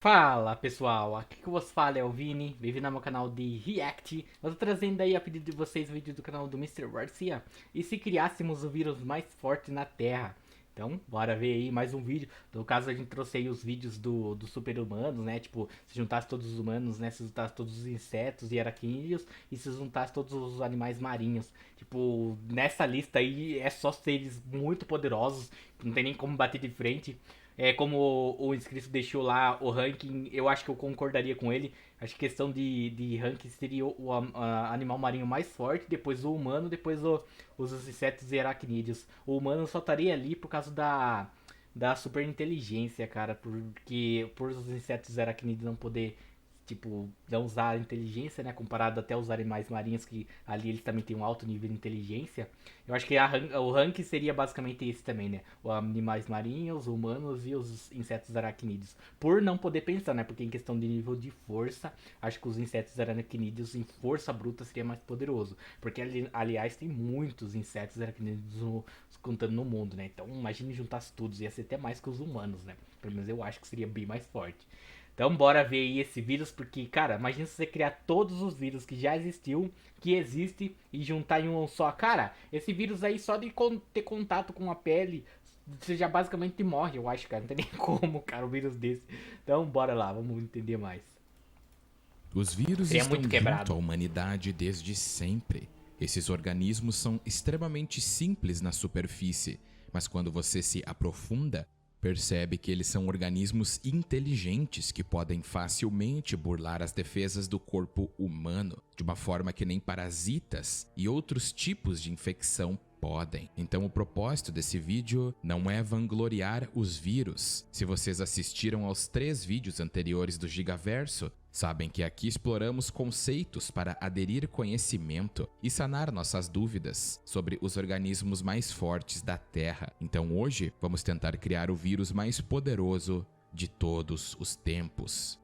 Fala pessoal, aqui que vos fala é o Vini, bem-vindo ao meu canal de React. Eu tô trazendo aí a pedido de vocês o vídeo do canal do Mister Garcia. E se criássemos o vírus mais forte na Terra? Então, bora ver aí mais um vídeo. No caso, a gente trouxe aí os vídeos dos super-humanos, né? Tipo, se juntasse todos os humanos, né? Se juntasse todos os insetos e aracnídeos e se juntasse todos os animais marinhos. Tipo, nessa lista aí é só seres muito poderosos, não tem nem como bater de frente. Como o inscrito deixou lá o ranking, eu acho que eu concordaria com ele. Acho que questão de ranking seria o animal marinho mais forte, depois o humano, depois os insetos e aracnídeos. O humano só estaria ali por causa da super inteligência, cara, porque por os insetos e aracnídeos não poder, tipo, não usar a inteligência, né, comparado até os animais marinhos, que ali eles também têm um alto nível de inteligência. Eu acho que o ranking seria basicamente esse também, né? Os animais marinhos, os humanos e os insetos aracnídeos. Por não poder pensar, né? Porque em questão de nível de força, acho que os insetos aracnídeos em força bruta seria mais poderoso. Porque, aliás, tem muitos insetos aracnídeos contando no mundo, né? Então, imagine juntar todos, ia ser até mais que os humanos, né? Pelo menos eu acho que seria bem mais forte. Então bora ver aí esse vírus, porque, cara, imagina se você criar todos os vírus que já existiu, que existe, e juntar em um só. Cara, esse vírus aí só de ter contato com a pele, você já basicamente morre, eu acho, cara. Não tem nem como, cara, um vírus desse. Então bora lá, vamos entender mais. Os vírus Seria estão muito junto à quebrado. humanidade desde sempre. Esses organismos são extremamente simples na superfície, mas quando você se aprofunda, percebe que eles são organismos inteligentes que podem facilmente burlar as defesas do corpo humano, de uma forma que nem parasitas e outros tipos de infecção podem. Então o propósito desse vídeo não é vangloriar os vírus. Se vocês assistiram aos 3 vídeos anteriores do Gigaverso, sabem que aqui exploramos conceitos para aderir conhecimento e sanar nossas dúvidas sobre os organismos mais fortes da Terra. Então hoje vamos tentar criar o vírus mais poderoso de todos os tempos.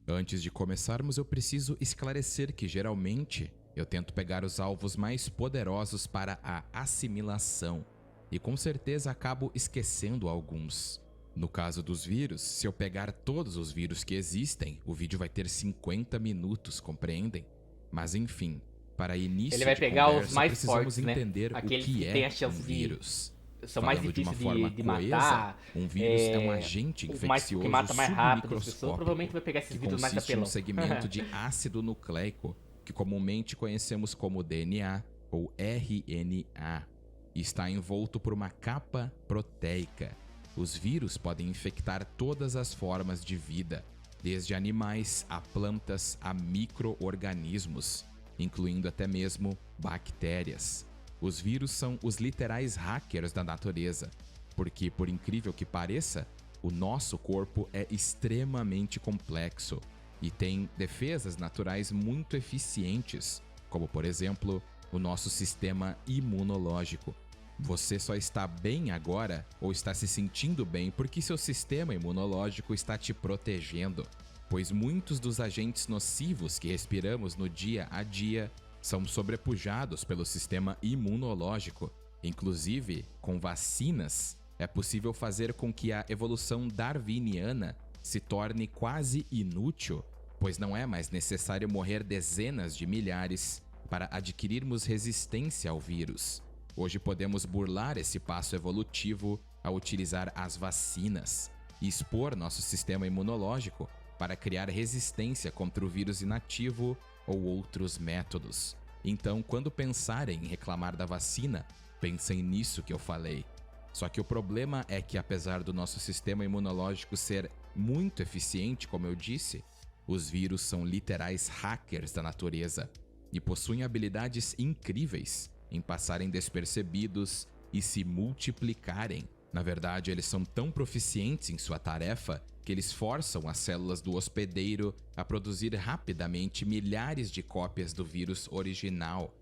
Antes de começarmos, eu preciso esclarecer que geralmente eu tento pegar os alvos mais poderosos para a assimilação e com certeza acabo esquecendo alguns. No caso dos vírus, se eu pegar todos os vírus que existem, o vídeo vai ter 50 minutos, compreendem? Mas enfim, para Ele início vai de pegar os conversa, mais precisamos fortes, né? entender o Aqueles que que têm é a um chance de. vírus. São mais Falando de uma difíceis forma de coesa, matar. um vírus é um agente Que infeccioso mata mais rápido as pessoas. Provavelmente submicroscópico vai pegar esses que vírus mais consiste em um apelão. segmento de ácido nucleico, que comumente conhecemos como DNA ou RNA, e está envolto por uma capa proteica. Os vírus podem infectar todas as formas de vida, desde animais a plantas a micro-organismos, incluindo até mesmo bactérias. Os vírus são os literais hackers da natureza, porque, por incrível que pareça, o nosso corpo é extremamente complexo e tem defesas naturais muito eficientes, como, por exemplo, o nosso sistema imunológico. Você só está bem agora ou está se sentindo bem porque seu sistema imunológico está te protegendo, pois muitos dos agentes nocivos que respiramos no dia a dia são sobrepujados pelo sistema imunológico. Inclusive, com vacinas, é possível fazer com que a evolução darwiniana se torne quase inútil, pois não é mais necessário morrer dezenas de milhares para adquirirmos resistência ao vírus. Hoje podemos burlar esse passo evolutivo ao utilizar as vacinas e expor nosso sistema imunológico para criar resistência contra o vírus inativo ou outros métodos. Então, quando pensarem em reclamar da vacina, pensem nisso que eu falei. Só que o problema é que, apesar do nosso sistema imunológico ser muito eficiente, como eu disse, os vírus são literais hackers da natureza e possuem habilidades incríveis em passarem despercebidos e se multiplicarem. Na verdade, eles são tão proficientes em sua tarefa que eles forçam as células do hospedeiro a produzir rapidamente milhares de cópias do vírus original.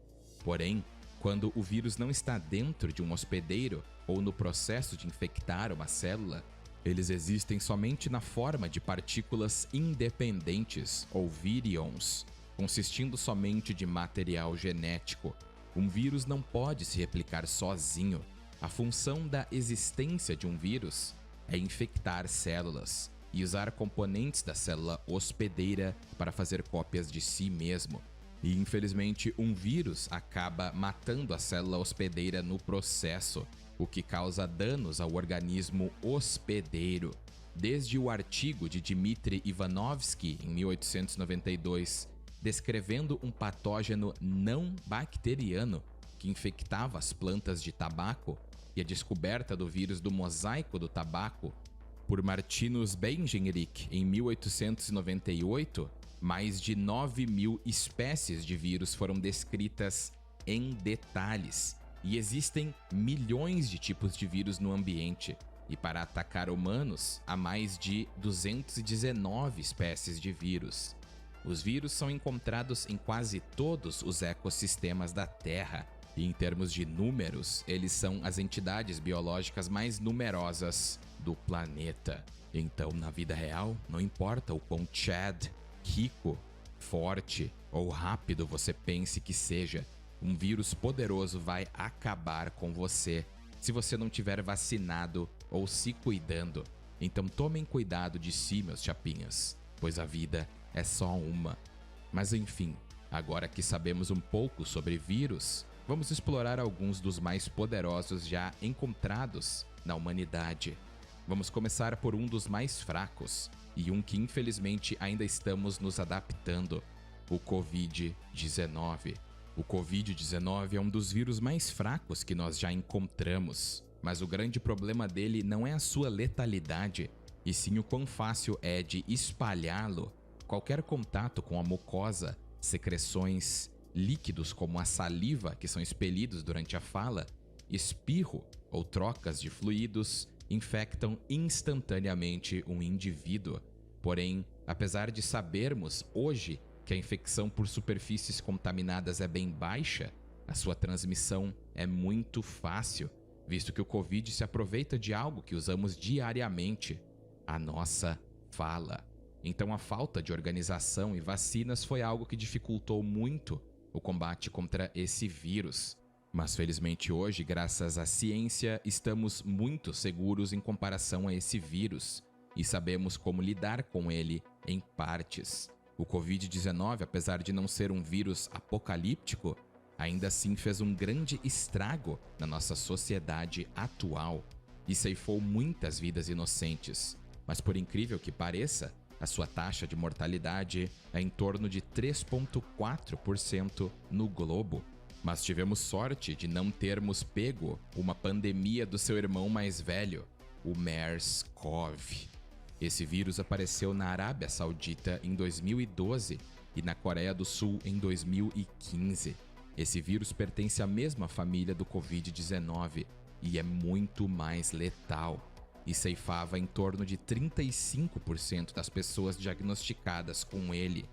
Porém, quando o vírus não está dentro de um hospedeiro ou no processo de infectar uma célula, eles existem somente na forma de partículas independentes, ou virions, consistindo somente de material genético. Um vírus não pode se replicar sozinho. A função da existência de um vírus é infectar células e usar componentes da célula hospedeira para fazer cópias de si mesmo. E infelizmente, um vírus acaba matando a célula hospedeira no processo, o que causa danos ao organismo hospedeiro. Desde o artigo de Dmitry Ivanovsky, em 1892, descrevendo um patógeno não bacteriano que infectava as plantas de tabaco, e a descoberta do vírus do mosaico do tabaco por Martinus Bengenrich em 1898, mais de 9.000 espécies de vírus foram descritas em detalhes, e existem milhões de tipos de vírus no ambiente. E para atacar humanos, há mais de 219 espécies de vírus. Os vírus são encontrados em quase todos os ecossistemas da Terra, e em termos de números, eles são as entidades biológicas mais numerosas do planeta. Então, na vida real, não importa o quão Chad, rico, forte ou rápido você pense que seja, um vírus poderoso vai acabar com você se você não tiver vacinado ou se cuidando. Então tomem cuidado de si, meus chapinhas, pois a vida é só uma. Mas enfim, agora que sabemos um pouco sobre vírus, vamos explorar alguns dos mais poderosos já encontrados na humanidade. Vamos começar por um dos mais fracos, e um que infelizmente ainda estamos nos adaptando: o Covid-19. O Covid-19 é um dos vírus mais fracos que nós já encontramos, mas o grande problema dele não é a sua letalidade, e sim o quão fácil é de espalhá-lo. Qualquer contato com a mucosa, secreções, líquidos como a saliva que são expelidos durante a fala, espirro ou trocas de fluidos infectam instantaneamente um indivíduo. Porém, apesar de sabermos hoje que a infecção por superfícies contaminadas é bem baixa, a sua transmissão é muito fácil, visto que o Covid se aproveita de algo que usamos diariamente: a nossa fala. Então, a falta de organização e vacinas foi algo que dificultou muito o combate contra esse vírus. Mas felizmente hoje, graças à ciência, estamos muito seguros em comparação a esse vírus e sabemos como lidar com ele em partes. O Covid-19, apesar de não ser um vírus apocalíptico, ainda assim fez um grande estrago na nossa sociedade atual e ceifou muitas vidas inocentes. Mas por incrível que pareça, a sua taxa de mortalidade é em torno de 3,4% no globo. Mas tivemos sorte de não termos pego uma pandemia do seu irmão mais velho, o MERS-CoV. Esse vírus apareceu na Arábia Saudita em 2012 e na Coreia do Sul em 2015. Esse vírus pertence à mesma família do Covid-19 e é muito mais letal, e ceifava em torno de 35% das pessoas diagnosticadas com ele.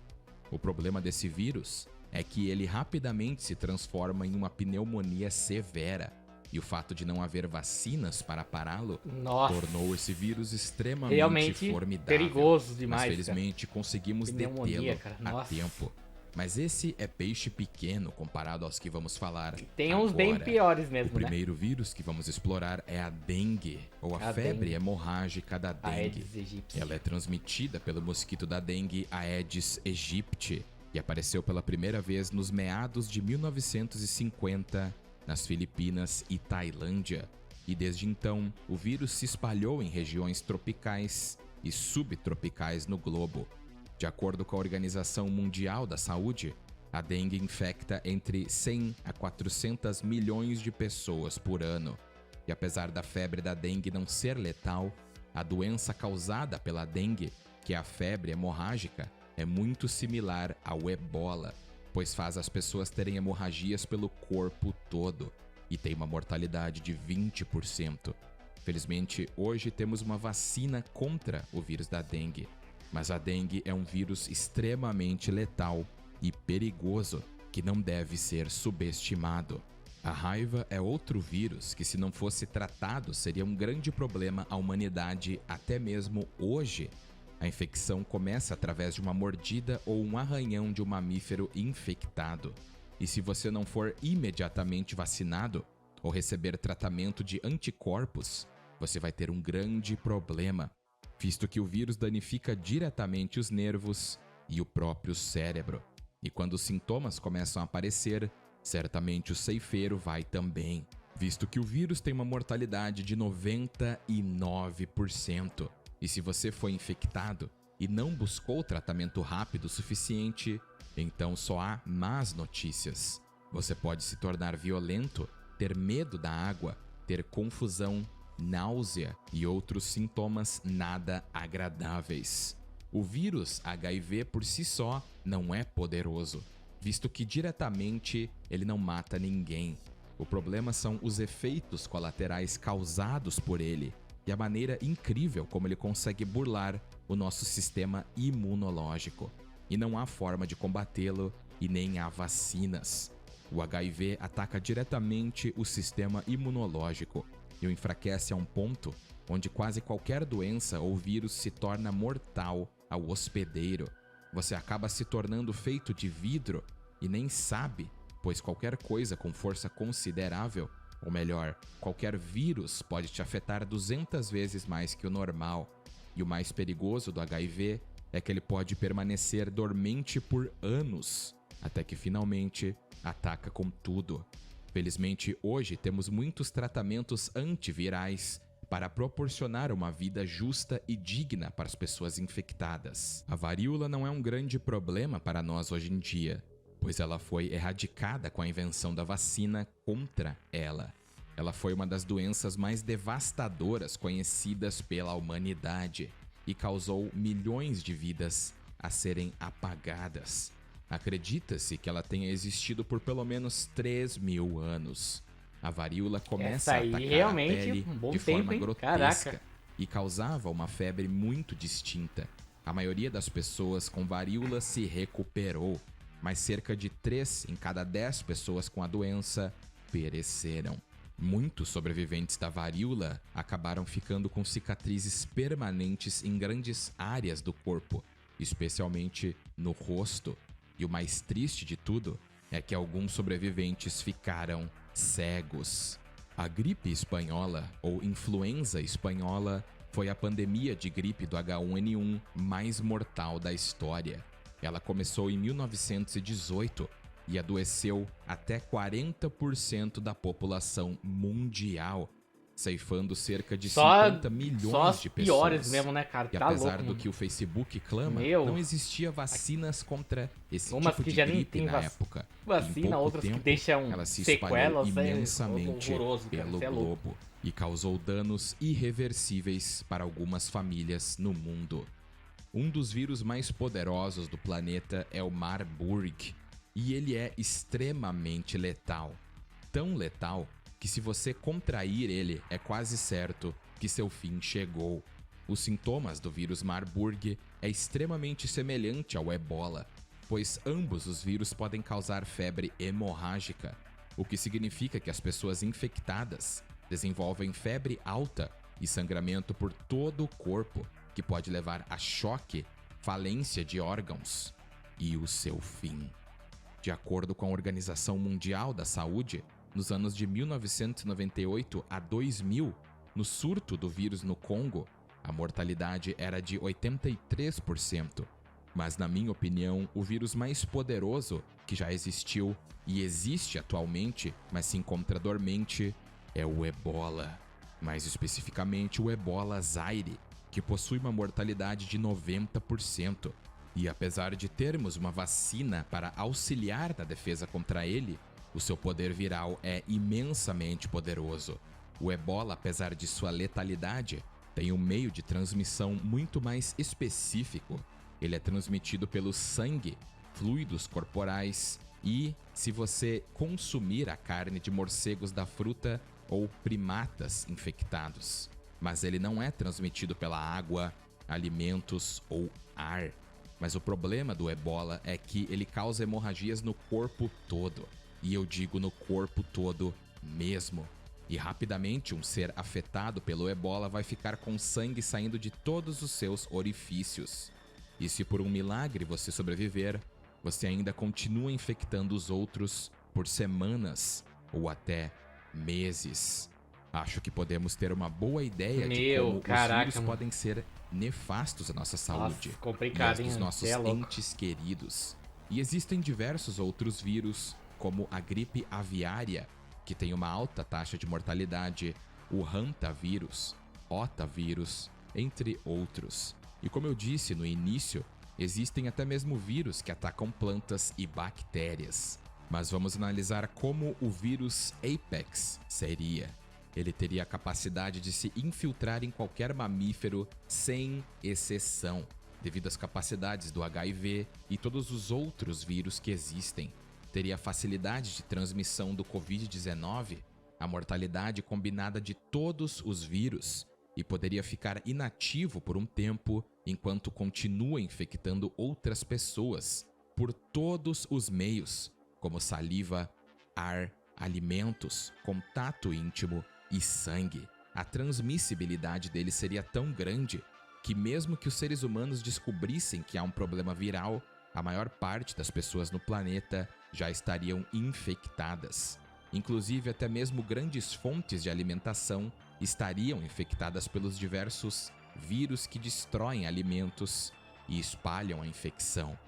O problema desse vírus é que ele rapidamente se transforma em uma pneumonia severa, e o fato de não haver vacinas para pará-lo tornou esse vírus extremamente realmente formidável. Perigoso demais. Mas felizmente conseguimos detê-lo a Nossa. tempo. Mas esse é peixe pequeno comparado aos que vamos falar Tem agora. uns bem piores mesmo, O primeiro vírus que vamos explorar é a dengue, ou a febre hemorrágica da dengue. Aedes aegypti. Ela é transmitida pelo mosquito da dengue Aedes aegypti e apareceu pela primeira vez nos meados de 1950 nas Filipinas e Tailândia. E desde então, o vírus se espalhou em regiões tropicais e subtropicais no globo. De acordo com a Organização Mundial da Saúde, a dengue infecta entre 100 a 400 milhões de pessoas por ano. E apesar da febre da dengue não ser letal, a doença causada pela dengue, que é a febre hemorrágica, é muito similar ao ebola, pois faz as pessoas terem hemorragias pelo corpo todo e tem uma mortalidade de 20%. Felizmente, hoje temos uma vacina contra o vírus da dengue, mas a dengue é um vírus extremamente letal e perigoso que não deve ser subestimado. A raiva é outro vírus que, se não fosse tratado, seria um grande problema à humanidade até mesmo hoje. A infecção começa através de uma mordida ou um arranhão de um mamífero infectado. E se você não for imediatamente vacinado ou receber tratamento de anticorpos, você vai ter um grande problema, visto que o vírus danifica diretamente os nervos e o próprio cérebro. E quando os sintomas começam a aparecer, certamente o ceifeiro vai também, visto que o vírus tem uma mortalidade de 99%. E se você foi infectado e não buscou tratamento rápido o suficiente, então só há más notícias. Você pode se tornar violento, ter medo da água, ter confusão, náusea e outros sintomas nada agradáveis. O vírus HIV por si só não é poderoso, visto que diretamente ele não mata ninguém. O problema são os efeitos colaterais causados por ele e a maneira incrível como ele consegue burlar o nosso sistema imunológico. E não há forma de combatê-lo e nem há vacinas. O HIV ataca diretamente o sistema imunológico e o enfraquece a um ponto onde quase qualquer doença ou vírus se torna mortal ao hospedeiro. Você acaba se tornando feito de vidro e nem sabe, pois qualquer coisa com força considerável, ou melhor, qualquer vírus pode te afetar 200 vezes mais que o normal. E o mais perigoso do HIV é que ele pode permanecer dormente por anos, até que finalmente ataca com tudo. Felizmente, hoje temos muitos tratamentos antivirais para proporcionar uma vida justa e digna para as pessoas infectadas. A varíola não é um grande problema para nós hoje em dia, pois ela foi erradicada com a invenção da vacina contra ela. Ela foi uma das doenças mais devastadoras conhecidas pela humanidade e causou milhões de vidas a serem apagadas. Acredita-se que ela tenha existido por pelo menos 3.000 anos. A varíola começa a atacar realmente a pele um bom de tempo, forma hein? grotesca Caraca. e causava uma febre muito distinta. A maioria das pessoas com varíola se recuperou, mas cerca de 3 em cada 10 pessoas com a doença pereceram. Muitos sobreviventes da varíola acabaram ficando com cicatrizes permanentes em grandes áreas do corpo, especialmente no rosto. E o mais triste de tudo é que alguns sobreviventes ficaram cegos. A gripe espanhola, ou influenza espanhola, foi a pandemia de gripe do H1N1 mais mortal da história. Ela começou em 1918 e adoeceu até 40% da população mundial, ceifando cerca de 50 Só milhões as de piores pessoas. mesmo, né, cara? E Tá apesar louco, do mano. que o Facebook clama, Meu. não existia vacinas contra esse Umas tipo que de já nem gripe tem na época. vacina, Em pouco outras que tempo, deixam ela se espalhou sequelas, imensamente horroroso, cara, pelo cê é louco. globo e causou danos irreversíveis para algumas famílias no mundo. Um dos vírus mais poderosos do planeta é o Marburg, e ele é extremamente letal. Tão letal que se você contrair ele, é quase certo que seu fim chegou. Os sintomas do vírus Marburg é extremamente semelhante ao Ebola, pois ambos os vírus podem causar febre hemorrágica, o que significa que as pessoas infectadas desenvolvem febre alta e sangramento por todo o corpo, que pode levar a choque, falência de órgãos e o seu fim. De acordo com a Organização Mundial da Saúde, nos anos de 1998 a 2000, no surto do vírus no Congo, a mortalidade era de 83%. Mas, na minha opinião, o vírus mais poderoso que já existiu e existe atualmente, mas se encontra dormente, é o Ebola. Mais especificamente, o Ebola Zaire, que possui uma mortalidade de 90%. E apesar de termos uma vacina para auxiliar na defesa contra ele, o seu poder viral é imensamente poderoso. O Ebola, apesar de sua letalidade, tem um meio de transmissão muito mais específico. Ele é transmitido pelo sangue, fluidos corporais e, se você consumir a carne de morcegos da fruta ou primatas infectados. Mas ele não é transmitido pela água, alimentos ou ar. Mas o problema do Ebola é que ele causa hemorragias no corpo todo. E eu digo no corpo todo mesmo. E rapidamente um ser afetado pelo Ebola vai ficar com sangue saindo de todos os seus orifícios. E se por um milagre você sobreviver, você ainda continua infectando os outros por semanas ou até meses. Acho que podemos ter uma boa ideia de Meu, como caraca, os vírus mano. podem ser nefastos à nossa saúde Nossa, e complicado, às hein, dos mano? Cê nossos é louco. entes queridos. E existem diversos outros vírus, como a gripe aviária, que tem uma alta taxa de mortalidade, o hantavírus, otavírus, entre outros. E como eu disse no início, existem até mesmo vírus que atacam plantas e bactérias. Mas vamos analisar como o vírus Apex seria. Ele teria a capacidade de se infiltrar em qualquer mamífero sem exceção, devido às capacidades do HIV e todos os outros vírus que existem. Teria a facilidade de transmissão do Covid-19, a mortalidade combinada de todos os vírus, e poderia ficar inativo por um tempo enquanto continua infectando outras pessoas por todos os meios, como saliva, ar, alimentos, contato íntimo e sangue. A transmissibilidade dele seria tão grande que, mesmo que os seres humanos descobrissem que há um problema viral, a maior parte das pessoas no planeta já estariam infectadas. Inclusive, até mesmo grandes fontes de alimentação estariam infectadas pelos diversos vírus que destroem alimentos e espalham a infecção.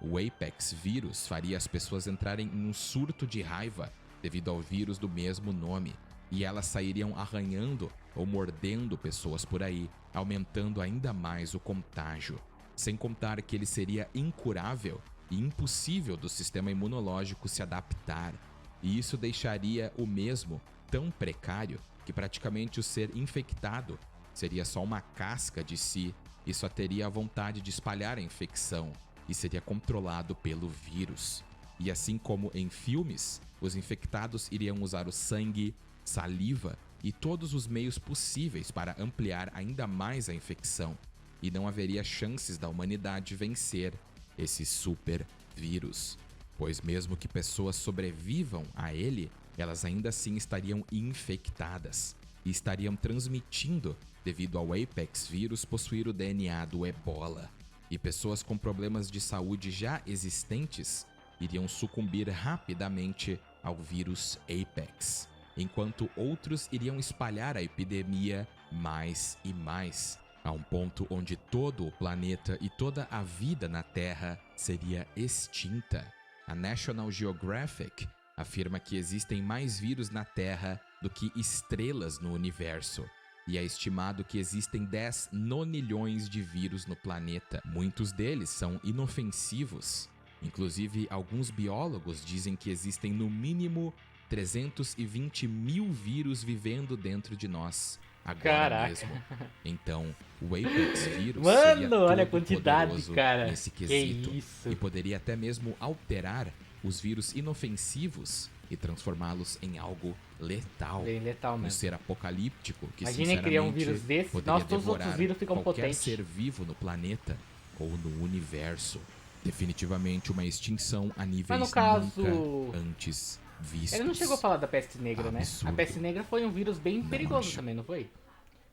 O Apex vírus faria as pessoas entrarem em um surto de raiva devido ao vírus do mesmo nome, e elas sairiam arranhando ou mordendo pessoas por aí, aumentando ainda mais o contágio. Sem contar que ele seria incurável e impossível do sistema imunológico se adaptar, e isso deixaria o mesmo tão precário que praticamente o ser infectado seria só uma casca de si e só teria a vontade de espalhar a infecção e seria controlado pelo vírus. E assim como em filmes, os infectados iriam usar o sangue, saliva e todos os meios possíveis para ampliar ainda mais a infecção, e não haveria chances da humanidade vencer esse super vírus, pois mesmo que pessoas sobrevivam a ele, elas ainda assim estariam infectadas e estariam transmitindo devido ao Apex vírus possuir o DNA do Ebola. E pessoas com problemas de saúde já existentes iriam sucumbir rapidamente ao vírus Apex, enquanto outros iriam espalhar a epidemia mais e mais, a um ponto onde todo o planeta e toda a vida na Terra seria extinta. A National Geographic afirma que existem mais vírus na Terra do que estrelas no universo, e é estimado que existem 10 nonilhões de vírus no planeta. Muitos deles são inofensivos. Inclusive, alguns biólogos dizem que existem no mínimo 320 mil vírus vivendo dentro de nós agora Caraca. mesmo. Então, o Apex vírus seria Mano, olha a todo quantidade, poderoso cara. nesse Que quesito isso. e poderia até mesmo alterar os vírus inofensivos e transformá-los em algo letal. Bem letal Um mesmo. ser apocalíptico que, Imaginem criar um sinceramente, vírus desse, poderia nossa, todos os outros devorar vírus ficam qualquer potentes. ser vivo no planeta ou no universo. Definitivamente uma extinção a níveis Mas no caso, nunca antes vistos. ele não chegou a falar da peste negra, né? A Absurdo. peste negra foi um vírus bem Não perigoso acho. também, não foi?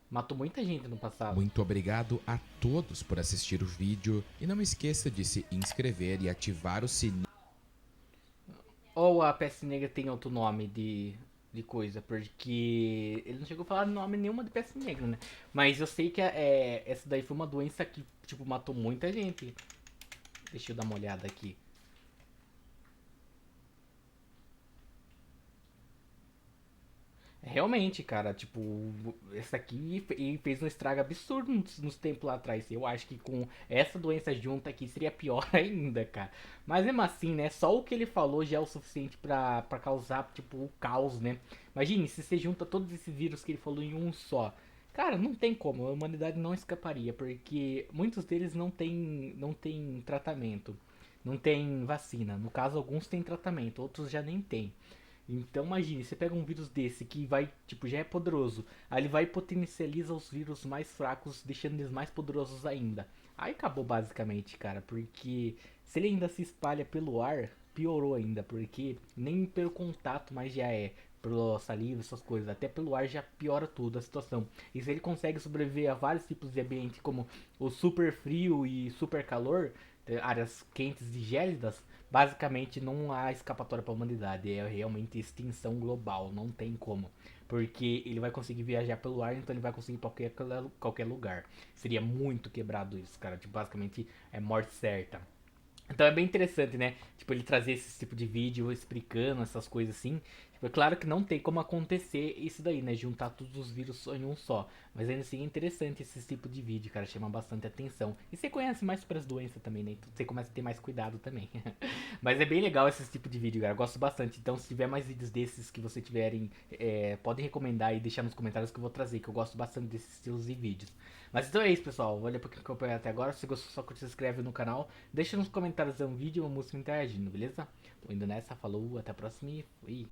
Matou muita gente no passado. Muito obrigado a todos por assistir o vídeo e não esqueça de se inscrever e ativar o sininho. Ou a peste negra tem outro nome de coisa, porque ele não chegou a falar nome nenhuma de peste negra, né? Mas eu sei que essa daí foi uma doença que, tipo, matou muita gente. Deixa eu dar uma olhada aqui. Realmente, cara, tipo, essa aqui fez um estrago absurdo nos tempos lá atrás. Eu acho que com essa doença junta aqui seria pior ainda, cara. Mas mesmo assim, né, só o que ele falou já é o suficiente pra causar, tipo, o caos, né? Imagine se você junta todos esses vírus que ele falou em um só. Cara, não tem como, a humanidade não escaparia, porque muitos deles não tem tratamento, não tem vacina. No caso, alguns têm tratamento, outros já nem têm. Então imagine, você pega um vírus desse que vai, tipo, já é poderoso, aí ele vai e potencializa os vírus mais fracos, deixando eles mais poderosos ainda. Aí acabou basicamente, cara, porque se ele ainda se espalha pelo ar, piorou ainda, porque nem pelo contato mais já é, pela saliva, essas coisas, até pelo ar já piora tudo a situação. E se ele consegue sobreviver a vários tipos de ambiente, como o super frio e super calor, áreas quentes e gélidas, basicamente não há escapatória para a humanidade, é realmente extinção global, não tem como. porque ele vai conseguir viajar pelo ar, então ele vai conseguir ir pra qualquer lugar. Seria muito quebrado isso, cara. Tipo, basicamente é morte certa. Então é bem interessante, né? Tipo, ele trazer esse tipo de vídeo explicando essas coisas assim. Tipo, é claro que não tem como acontecer isso daí, né? Juntar todos os vírus em um só. Mas ainda assim é interessante esse tipo de vídeo, cara. Chama bastante atenção. E você conhece mais sobre as doenças também, né? Então você começa a ter mais cuidado também. Mas é bem legal esse tipo de vídeo, cara. Eu gosto bastante. Então, se tiver mais vídeos desses que você tiverem, podem recomendar e deixar nos comentários que eu vou trazer, que eu gosto bastante desses estilos de vídeos. Mas então é isso, pessoal. Valeu por quem acompanhou até agora. Se gostou, só curte, se inscreve no canal. Deixa nos comentários um vídeo, uma música interagindo, beleza? Tô indo nessa, falou, até a próxima e fui.